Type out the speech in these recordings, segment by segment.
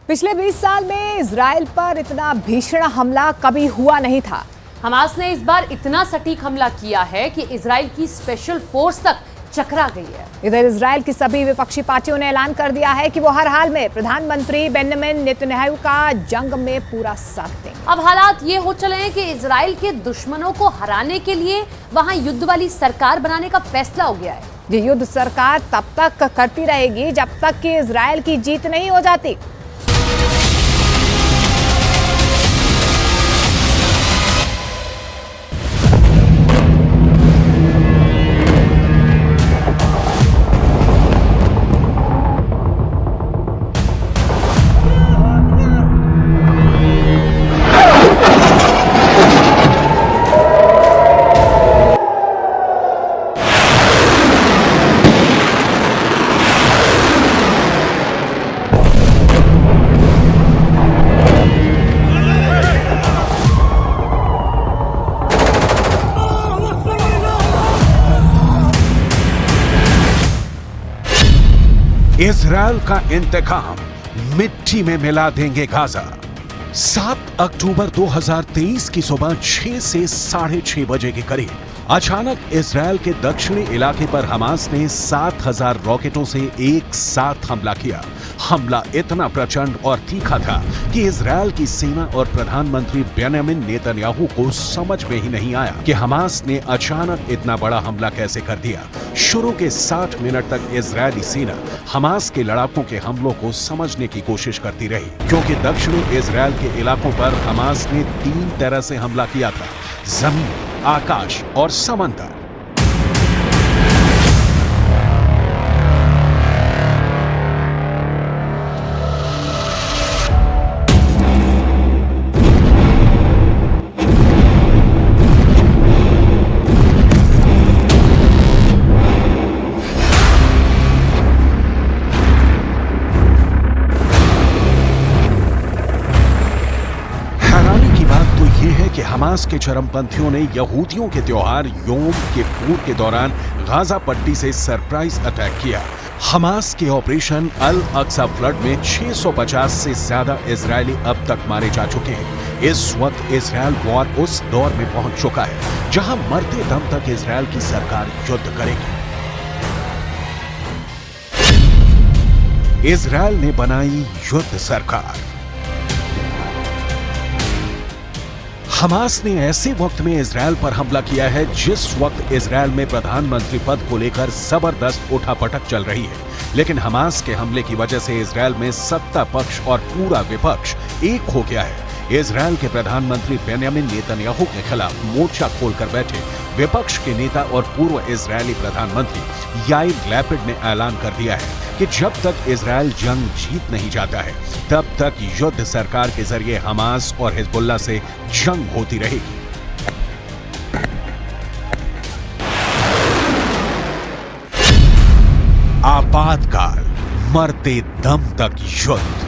पिछले 20 साल में इजराइल पर इतना भीषण हमला कभी हुआ नहीं था। हमास ने इस बार इतना सटीक हमला किया है कि इजराइल की स्पेशल फोर्स तक चकरा गई है। इधर इजराइल की सभी विपक्षी पार्टियों ने ऐलान कर दिया है कि वो हर हाल में प्रधानमंत्री बेंजामिन नेतन्याहू का जंग में पूरा साथ देंगे। अब हालात ये हो चले हैं कि इजराइल के दुश्मनों को हराने के लिए वहां युद्ध वाली सरकार बनाने का फैसला हो गया है। ये युद्ध सरकार तब तक करती रहेगी जब तक कि इजराइल की जीत नहीं हो जाती। इजराइल का इंतकाम, मिट्टी में मिला देंगे गाजा। 7 अक्टूबर 2023 की सुबह 6 से 6:30 बजे के करीब अचानक इजराइल के दक्षिणी इलाके पर हमास ने 7000 रॉकेटों से एक साथ हमला किया। हमला इतना प्रचंड और तीखा था कि इजराइल की सेना और प्रधानमंत्री बेंजामिन नेतन्याहू को समझ में ही नहीं आया कि हमास ने अचानक इतना बड़ा हमला कैसे कर दिया। शुरू के 60 मिनट तक इजरायली सेना हमास के लड़ाकों के हमलों को समझने की कोशिश करती रही, क्योंकि दक्षिणी इजराइल के इलाकों पर हमास ने 3 तरह से हमला किया था: जमीन, आकाश और समंदर। कि हमास के चरमपंथियों ने यहूदियों के त्योहार योम किप्पुर के दौरान गाजा पट्टी से सरप्राइज अटैक किया। हमास के ऑपरेशन अल अक्सा फ्लड में 650 से ज्यादा इजरायली अब तक मारे जा चुके हैं। इस वक्त इजरायल वॉर उस दौर में पहुंच चुका है जहां मरते दम तक इजरायल की सरकार युद्ध करेगी। इजरायल ने बनाई युद्ध सरकार। हमास ने ऐसे वक्त में इजरायल पर हमला किया है जिस वक्त इजरायल में प्रधानमंत्री पद को लेकर जबरदस्त उठापटक चल रही है, लेकिन हमास के हमले की वजह से इजरायल में सत्ता पक्ष और पूरा विपक्ष एक हो गया है। इजरायल के प्रधानमंत्री बेंजामिन नेतन्याहू के खिलाफ मोर्चा खोलकर बैठे विपक्ष के नेता और पूर्व इजरायली प्रधानमंत्री याइर लैपिड ने ऐलान कर दिया है कि जब तक इजरायल जंग जीत नहीं जाता है तब तक युद्ध सरकार के जरिए हमास और हिजबुल्लाह से जंग होती रहेगी। आपातकाल, मरते दम तक युद्ध।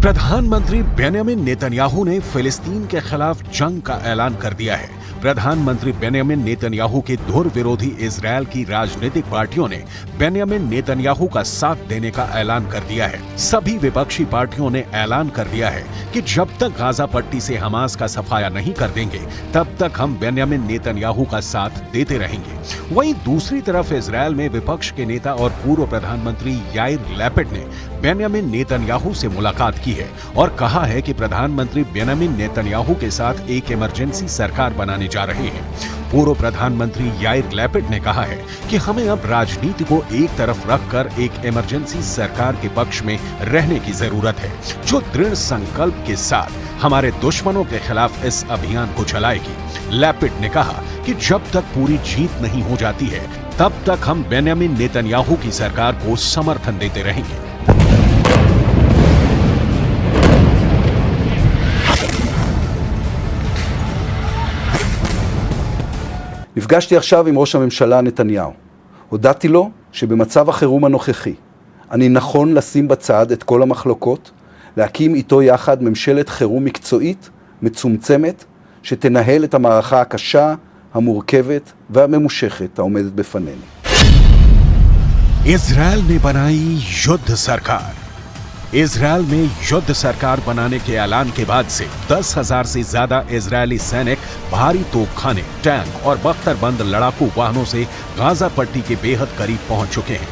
प्रधानमंत्री बेंजामिन नेतन्याहू ने फिलिस्तीन के खिलाफ जंग का ऐलान कर दिया है। प्रधानमंत्री बेंजामिन नेतन्याहू के धुर विरोधी इजरायल की राजनीतिक पार्टियों ने बेंजामिन नेतन्याहू का साथ देने का ऐलान कर दिया है। सभी विपक्षी पार्टियों ने ऐलान कर दिया है कि जब तक गाजा पट्टी से हमास का सफाया नहीं कर देंगे तब तक हम बेंजामिन नेतन्याहू का साथ देते रहेंगे। वहीं दूसरी तरफ इजरायल में विपक्ष के नेता और पूर्व प्रधानमंत्री याइर लैपिड ने बेंजामिन नेतन्याहू से मुलाकात की है और कहा है कि प्रधानमंत्री बेंजामिन नेतन्याहू के साथ एक इमरजेंसी सरकार बनाने जा रहे हैं। पूर्व प्रधानमंत्री याइर लैपिड ने कहा है कि हमें अब राजनीति को एक तरफ रखकर एक इमरजेंसी सरकार के पक्ष में रहने की जरूरत है, जो दृढ़ संकल्प के साथ हमारे दुश्मनों के खिलाफ इस अभियान को चलाएगी। लैपिड ने कहा कि जब तक पूरी जीत नहीं हो जाती है तब तक हम बेंजामिन नेतन्याहू की सरकार को समर्थन देते रहेंगे। נפגשתי עכשיו עם ראש הממשלה נתניהו. הודעתי לו שבמצב החירום הנוכחי אני נכון לשים בצד את כל המחלוקות להקים איתו יחד ממשלת חירום מקצועית, מצומצמת, שתנהל את המערכה הקשה, המורכבת והממושכת העומדת בפנינו. इजरायल ने बनाई युद्ध सरकार। इजरायल में युद्ध सरकार बनाने के ऐलान के बाद से 10,000 से ज्यादा इजरायली सैनिक भारी तोपखाने, टैंक और बख्तरबंद लड़ाकू वाहनों से गाजा पट्टी के बेहद करीब पहुंच चुके हैं।